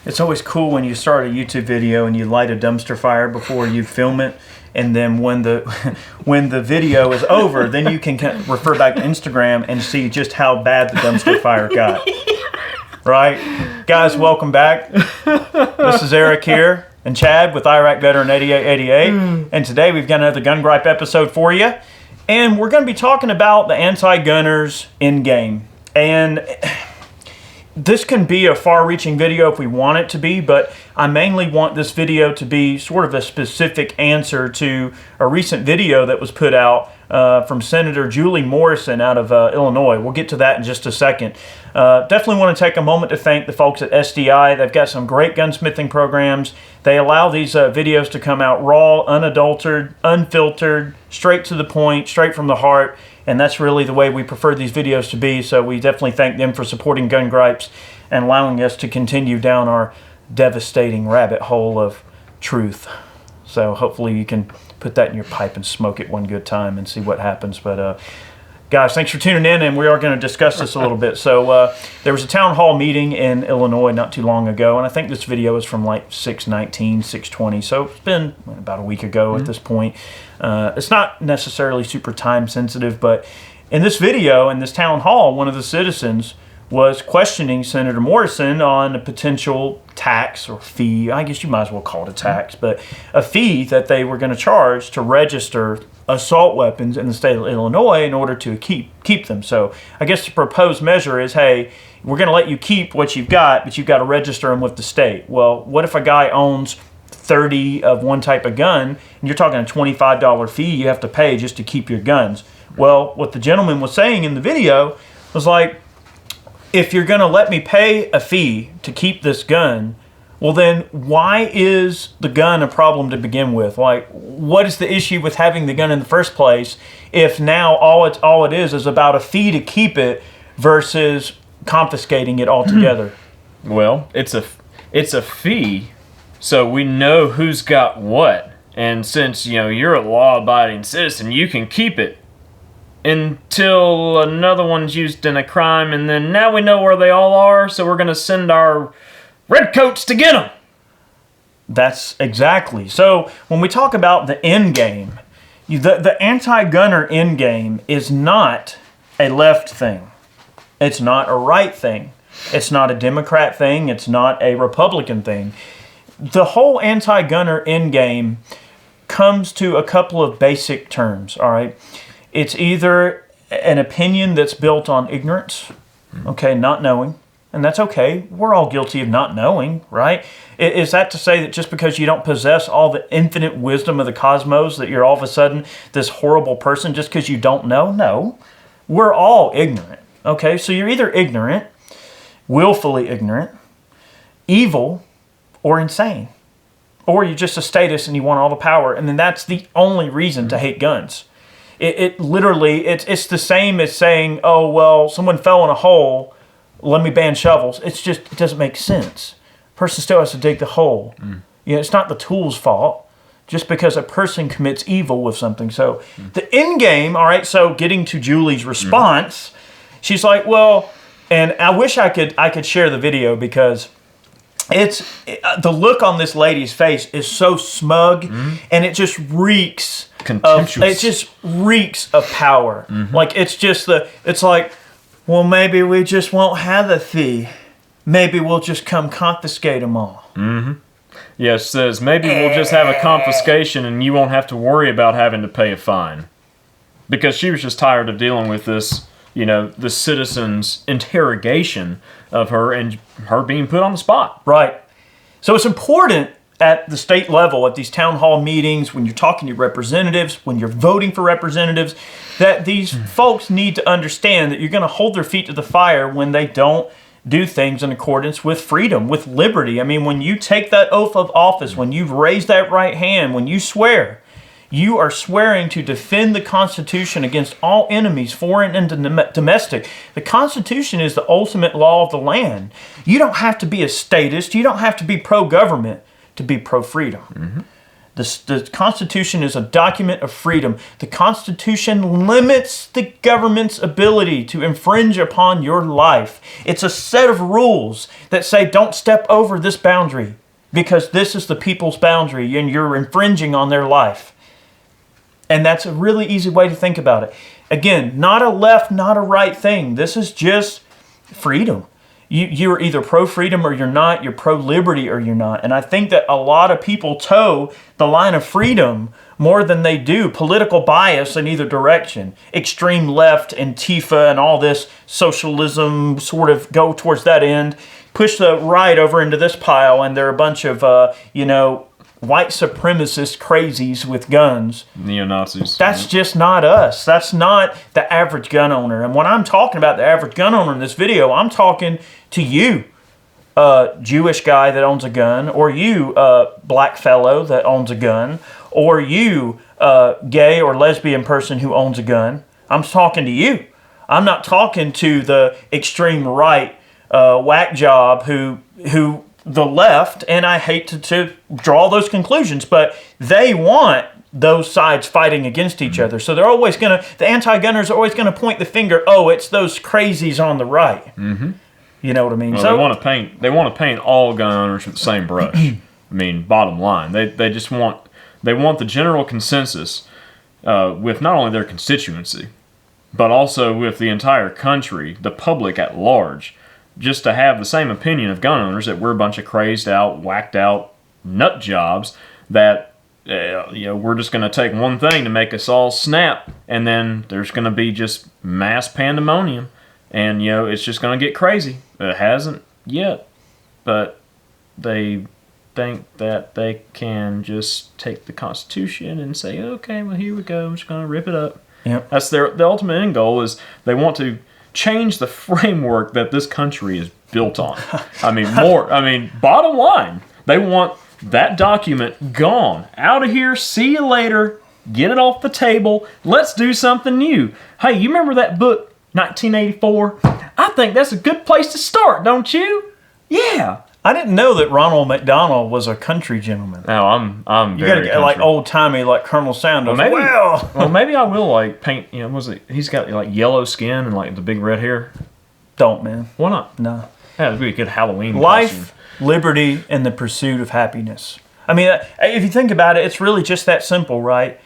It's always cool when you start a YouTube video and you light a dumpster fire before you film it, and then when the when the video is over, then you can refer back to Instagram and see just how bad the dumpster fire got. Right? Guys, welcome back. This is Eric here and Chad with Iraq Veteran 8888, and today we've got another Gun Gripe episode for you, and we're going to be talking about the anti-gunners in game. And this can be a far-reaching video if we want it to be, but I mainly want this video to be sort of a specific answer to a recent video that was put out from Senator Julie Morrison out of Illinois. We'll get to that in just a second. Definitely want to take a moment to thank the folks at SDI. They've got some great gunsmithing programs. They allow these videos to come out raw, unadulterated, unfiltered, straight to the point, straight from the heart. And that's really the way we prefer these videos to be. So we definitely thank them for supporting Gun Gripes and allowing us to continue down our devastating rabbit hole of truth. So hopefully you can put that in your pipe and smoke it one good time and see what happens. But guys, thanks for tuning in, and we are going to discuss this a little bit. So there was a town hall meeting in Illinois not too long ago, and I think this video is from like 6/19, 6/20. So it's been about a week ago at this point. It's not necessarily super time sensitive, but in this video, in this town hall, one of the citizens was questioning Senator Morrison on a potential tax or fee. I guess you might as well call it a tax, but a fee that they were going to charge to register assault weapons in the state of Illinois in order to keep them. So I guess the proposed measure is, hey, we're going to let you keep what you've got, but you've got to register them with the state. Well, what if a guy owns 30 of one type of gun, and you're talking a $25 fee you have to pay just to keep your guns? Well, what the gentleman was saying in the video was like, if you're going to let me pay a fee to keep this gun, well then why is the gun a problem to begin with? Like, what is the issue with having the gun in the first place if now all it is about a fee to keep it versus confiscating it altogether? Well, it's a fee, so we know who's got what. And since, you're a law-abiding citizen, you can keep it until another one's used in a crime, and then now we know where they all are, so we're going to send our redcoats to get them. That's exactly. So when we talk about the end game, the anti-gunner end game is not a left thing. It's not a right thing. It's not a Democrat thing. It's not a Republican thing. The whole anti-gunner end game comes to a couple of basic terms, all right? It's either an opinion that's built on ignorance, okay, not knowing, and that's okay. We're all guilty of not knowing, right? Is that to say that just because you don't possess all the infinite wisdom of the cosmos that you're all of a sudden this horrible person just because you don't know? No, we're all ignorant, okay? So you're either ignorant, willfully ignorant, evil, or insane. Or you're just a statist and you want all the power, and then that's the only reason to hate guns. It literally, it's the same as saying, oh, well, someone fell in a hole, let me ban shovels. It doesn't make sense. A person still has to dig the hole. It's not the tool's fault just because a person commits evil with something. So the end game, all right, so getting to Julie's response, she's like, well, and I wish I could share the video because the look on this lady's face is so smug, and it just reeks of power. Like it's like, well, maybe we just won't have a fee. Maybe we'll just come confiscate them all. Yeah, it says maybe we'll just have a confiscation and you won't have to worry about having to pay a fine. Because she was just tired of dealing with this, the citizen's interrogation of her and her being put on the spot. Right. So it's important at the state level, at these town hall meetings, when you're talking to representatives, when you're voting for representatives, that these folks need to understand that you're going to hold their feet to the fire when they don't do things in accordance with freedom, with liberty. I mean, when you take that oath of office, when you've raised that right hand, when you swear, you are swearing to defend the Constitution against all enemies, foreign and domestic. The Constitution is the ultimate law of the land. You don't have to be a statist. You don't have to be pro-government to be pro-freedom. The Constitution is a document of freedom. The Constitution limits the government's ability to infringe upon your life. It's a set of rules that say don't step over this boundary because this is the people's boundary and you're infringing on their life. And that's a really easy way to think about it. Again, not a left, not a right thing. This is just freedom. You're either pro-freedom or you're not. You're pro-liberty or you're not. And I think that a lot of people toe the line of freedom more than they do political bias in either direction. Extreme left, Antifa, and all this socialism sort of go towards that end. Push the right over into this pile, and they're a bunch of, white supremacist crazies with guns. Neo-Nazis. That's just not us. That's not the average gun owner. And when I'm talking about the average gun owner in this video, I'm talking to you, Jewish guy that owns a gun, or you, black fellow that owns a gun, or you, gay or lesbian person who owns a gun. I'm talking to you. I'm not talking to the extreme right whack job who the left, and I hate to draw those conclusions, but they want those sides fighting against each other. So they're always the anti-gunners are always going to point the finger, oh, it's those crazies on the right. Mm-hmm. You know what I mean? Well, so they want to paint all gun owners with the same brush. I mean, bottom line, they just want the general consensus with not only their constituency, but also with the entire country, the public at large, just to have the same opinion of gun owners that we're a bunch of crazed out, whacked out nut jobs that we're just going to take one thing to make us all snap, and then there's going to be just mass pandemonium, and it's just going to get crazy. It hasn't yet, but they think that they can just take the Constitution and say, okay, well, here we go, I'm just going to rip it up. Yep. That's the ultimate end goal, is they want to change the framework that this country is built on. Bottom line, they want that document gone, out of here, see you later, get it off the table, let's do something new. Hey, you remember that book, 1984? I think that's a good place to start, don't you? Yeah. I didn't know that Ronald McDonald was a country gentleman. No, I'm you very gotta get like old timey, like Colonel Sanders. Well, maybe I will like paint. He's got like yellow skin and like the big red hair. Don't, man. Why not? No. Yeah, it'd be a good Halloween Life, costume. liberty, and the pursuit of happiness. I mean, if you think about it, it's really just that simple, right?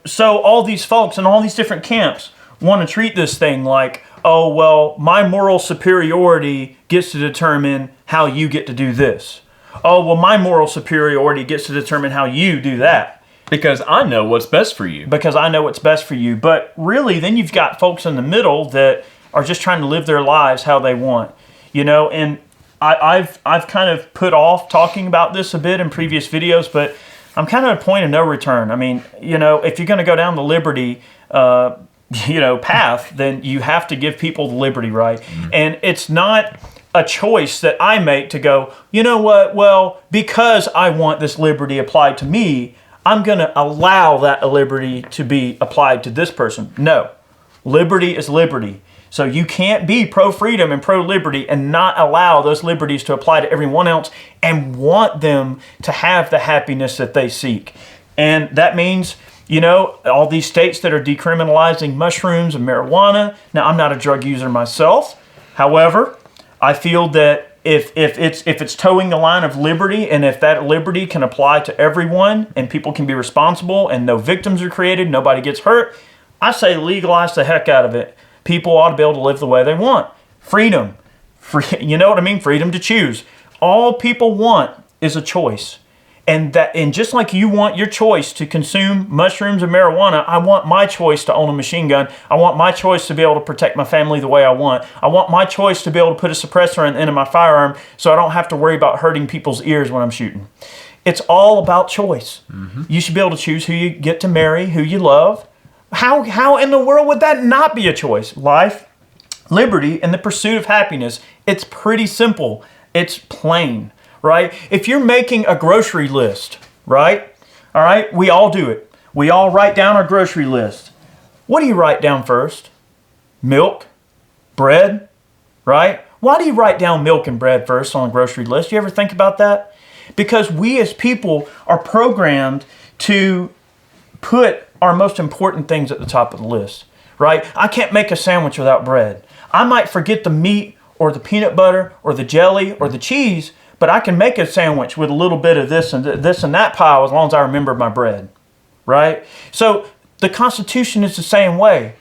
So all these folks in all these different camps want to treat this thing like, oh, well, my moral superiority gets to determine how you get to do this. Oh, well, my moral superiority gets to determine how you do that. Because I know what's best for you. Because I know what's best for you. But really, then you've got folks in the middle that are just trying to live their lives how they want. And I've kind of put off talking about this a bit in previous videos, but I'm kind of at a point of no return. I mean, if you're going to go down the liberty path, then you have to give people the liberty, right? Mm-hmm. And it's not a choice that I make to go, you know what, well, because I want this liberty applied to me, I'm going to allow that liberty to be applied to this person. No, liberty is liberty. So you can't be pro-freedom and pro-liberty and not allow those liberties to apply to everyone else and want them to have the happiness that they seek. And that means, all these states that are decriminalizing mushrooms and marijuana. Now, I'm not a drug user myself. However, I feel that if it's towing the line of liberty, and if that liberty can apply to everyone and people can be responsible and no victims are created, nobody gets hurt, I say legalize the heck out of it. People ought to be able to live the way they want. Freedom. You know what I mean? Freedom to choose. All people want is a choice. And just like you want your choice to consume mushrooms and marijuana, I want my choice to own a machine gun. I want my choice to be able to protect my family the way I want. I want my choice to be able to put a suppressor into my firearm so I don't have to worry about hurting people's ears when I'm shooting. It's all about choice. Mm-hmm. You should be able to choose who you get to marry, who you love. How in the world would that not be a choice? Life, liberty, and the pursuit of happiness. It's pretty simple. It's plain. Right? If you're making a grocery list, right? All right, we all do it. We all write down our grocery list. What do you write down first? Milk, bread, right? Why do you write down milk and bread first on a grocery list? You ever think about that? because we as people are programmed to put our most important things at the top of the list, right? I can't make a sandwich without bread. I might forget the meat or the peanut butter or the jelly or the cheese, but I can make a sandwich with a little bit of this and that pile as long as I remember my bread, right? So the Constitution is the same way.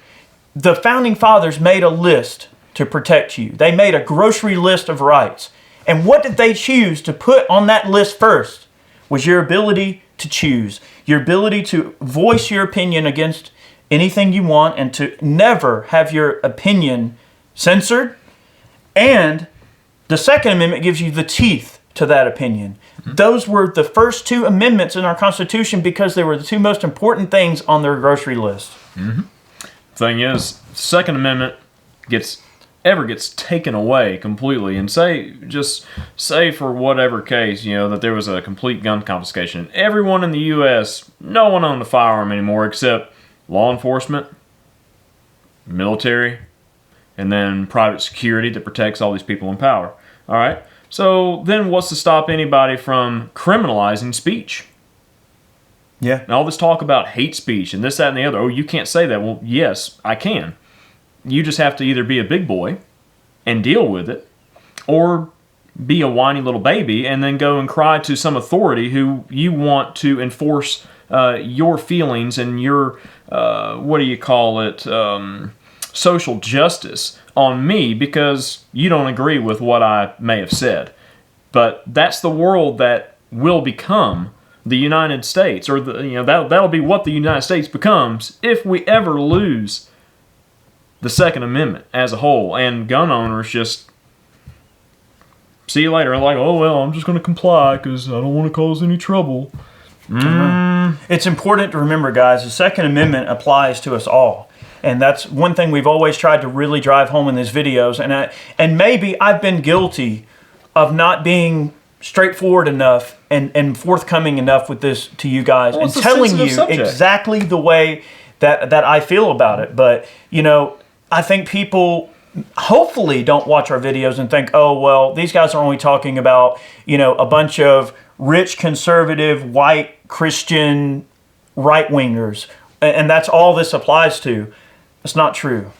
The Founding Fathers made a list to protect you. They made a grocery list of rights. And what did they choose to put on that list first? Was your ability to choose, your ability to voice your opinion against anything you want and to never have your opinion censored. And the Second Amendment gives you the teeth to that opinion. Those were the first two amendments in our Constitution because they were the two most important things on their grocery list. Thing is, Second Amendment gets taken away completely, and say for whatever case, that there was a complete gun confiscation. Everyone in the U.S., no one owned a firearm anymore except law enforcement, military, and then private security that protects all these people in power. All right. So then, what's to stop anybody from criminalizing speech? Yeah. And all this talk about hate speech and this, that, and the other. Oh, you can't say that. Well, yes, I can. You just have to either be a big boy and deal with it, or be a whiny little baby and then go and cry to some authority who you want to enforce your feelings and your, social justice on me because you don't agree with what I may have said. But that's the world that will become the United States, or that'll be what the United States becomes if we ever lose the Second Amendment as a whole, and gun owners just see you later, like, oh well, I'm just going to comply because I don't want to cause any trouble. It's important to remember, guys, the Second Amendment applies to us all. And that's one thing we've always tried to really drive home in these videos. And maybe I've been guilty of not being straightforward enough and forthcoming enough with this to you guys, and telling you exactly the way that I feel about it. But, I think people hopefully don't watch our videos and think, oh, well, these guys are only talking about, a bunch of rich, conservative, white, Christian right-wingers. And that's all this applies to. It's not true.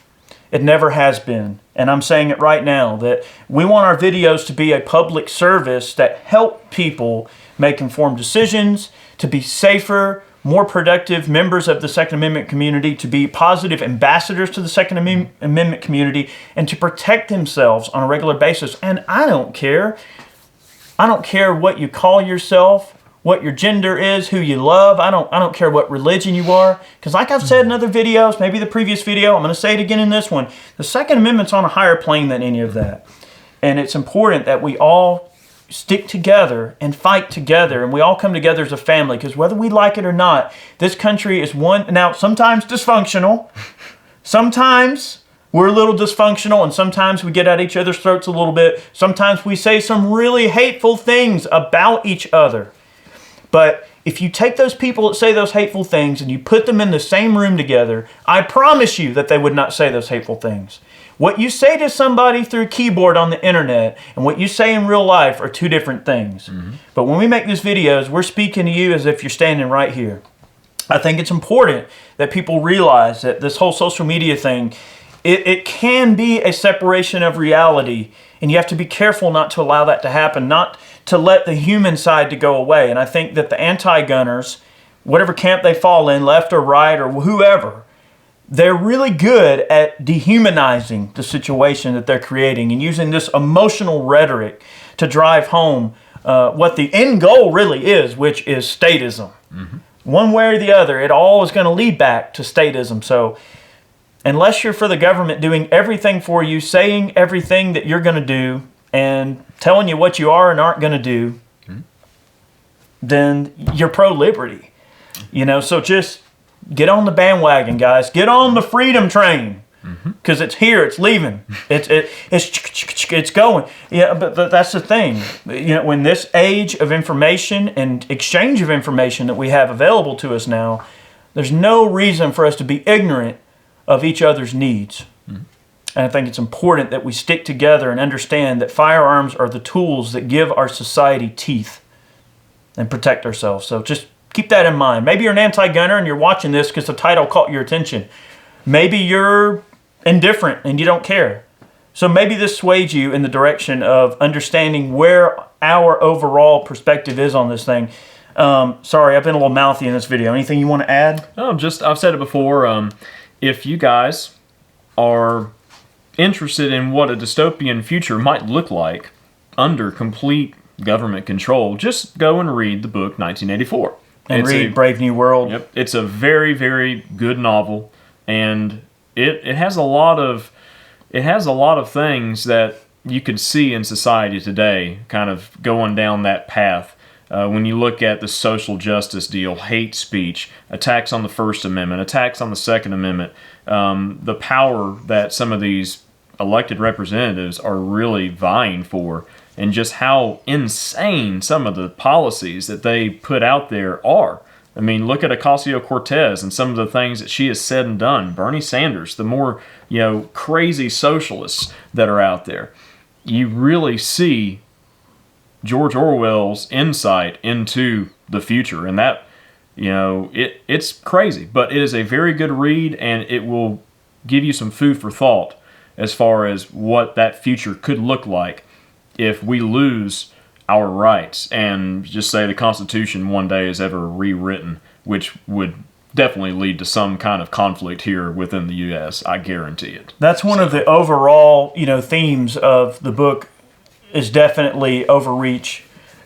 It never has been. And I'm saying it right now, that we want our videos to be a public service that help people make informed decisions, to be safer, more productive members of the Second Amendment community, to be positive ambassadors to the Second Amendment community, and to protect themselves on a regular basis. And I don't care. I don't care what you call yourself, what your gender is, who you love. I don't care what religion you are. Because like I've said in other videos, maybe the previous video, I'm going to say it again in this one, the Second Amendment's on a higher plane than any of that. And it's important that we all stick together and fight together, and we all come together as a family, because whether we like it or not, this country is now sometimes dysfunctional. Sometimes we're a little dysfunctional, and sometimes we get at each other's throats a little bit. Sometimes we say some really hateful things about each other. But if you take those people that say those hateful things and you put them in the same room together, I promise you that they would not say those hateful things. What you say to somebody through a keyboard on the internet and what you say in real life are two different things. But when we make these videos, we're speaking to you as if you're standing right here. I think it's important that people realize that this whole social media thing, it can be a separation of reality, and you have to be careful not to allow that to happen, not to let the human side to go away. And I think that the anti-gunners, whatever camp they fall in, left or right or whoever, they're really good at dehumanizing the situation that they're creating and using this emotional rhetoric to drive home what the end goal really is, which is statism. One way or the other, it all is going to lead back to statism. So unless you're for the government doing everything for you, saying everything that you're going to do, and telling you what you are and aren't going to do, then you're pro-liberty. So just get on the bandwagon, guys. Get on the freedom train, because it's here. It's leaving. It's going. Yeah, but that's the thing. When this age of information and exchange of information that we have available to us now, there's no reason for us to be ignorant of each other's needs. And I think it's important that we stick together and understand that firearms are the tools that give our society teeth. and protect ourselves. So just keep that in mind. Maybe you're an anti-gunner and you're watching this because the title caught your attention. Maybe you're indifferent and you don't care. So maybe this swayed you in the direction of understanding where our overall perspective is on this thing. Sorry, I've been a little mouthy in this video. Anything you want to add? No, I've said it before. If you guys are interested in what a dystopian future might look like under complete government control, just go and read the book 1984. And read Brave New World. Yep, it's a very, very good novel, and it has a lot of things that you could see in society today, kind of going down that path. When you look at the social justice deal, hate speech, attacks on the First Amendment, attacks on the Second Amendment, the power that some of these elected representatives are really vying for, and just how insane some of the policies that they put out there are. I mean, look at Ocasio-Cortez and some of the things that she has said and done. Bernie Sanders, the more, crazy socialists that are out there. You really see George Orwell's insight into the future, and that, it's crazy, but it is a very good read, and it will give you some food for thought as far as what that future could look like if we lose our rights and just say the Constitution one day is ever rewritten, which would definitely lead to some kind of conflict here within the U.S. I guarantee it. That's one of the overall, themes of the book, is definitely overreach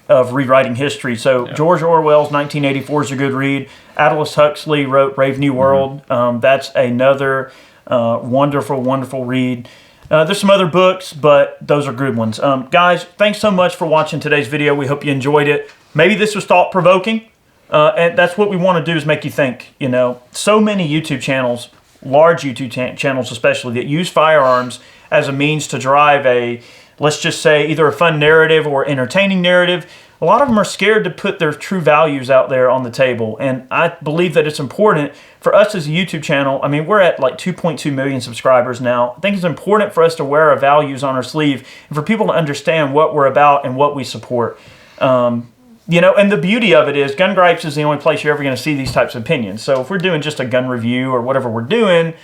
of rewriting history. So George Orwell's 1984 is a good read. Aldous Huxley wrote Brave New World. That's another wonderful, wonderful read. There's some other books, but those are good ones. Guys, thanks so much for watching today's video. We hope you enjoyed it. Maybe this was thought-provoking, and that's what we want to do, is make you think. So many YouTube channels, large YouTube channels especially, that use firearms as a means to drive a, let's just say, either a fun narrative or entertaining narrative. A lot of them are scared to put their true values out there on the table. And I believe that it's important for us as a YouTube channel. I mean, we're at like 2.2 million subscribers now. I think it's important for us to wear our values on our sleeve and for people to understand what we're about and what we support. And the beauty of it is Gun Gripes is the only place you're ever going to see these types of opinions. So if we're doing just a gun review or whatever we're doing,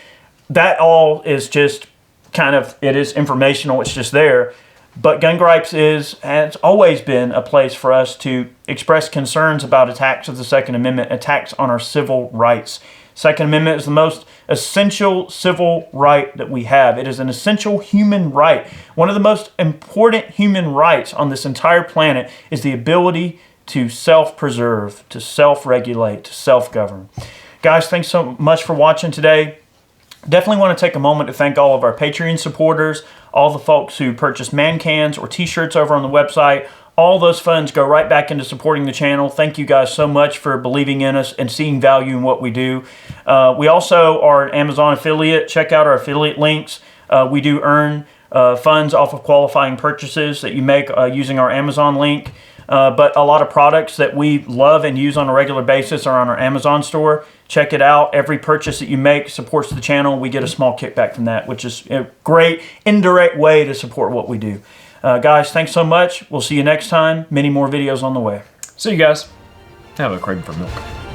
that all is just kind of, it is informational. It's just there. But Gun Gripes has always been a place for us to express concerns about attacks of the Second Amendment, attacks on our civil rights. Second Amendment is the most essential civil right that we have. It is an essential human right. One of the most important human rights on this entire planet is the ability to self-preserve, to self-regulate, to self-govern. Guys, thanks so much for watching today. Definitely want to take a moment to thank all of our Patreon supporters, all the folks who purchase man cans or t-shirts over on the website. All those funds go right back into supporting the channel. Thank you guys so much for believing in us and seeing value in what we do. We also are an Amazon affiliate. Check out our affiliate links. We do earn funds off of qualifying purchases that you make using our Amazon link. But a lot of products that we love and use on a regular basis are on our Amazon store. Check it out. Every purchase that you make supports the channel. We get a small kickback from that, which is a great indirect way to support what we do. Guys, thanks so much. We'll see you next time. Many more videos on the way. See you guys. Have a craving for milk.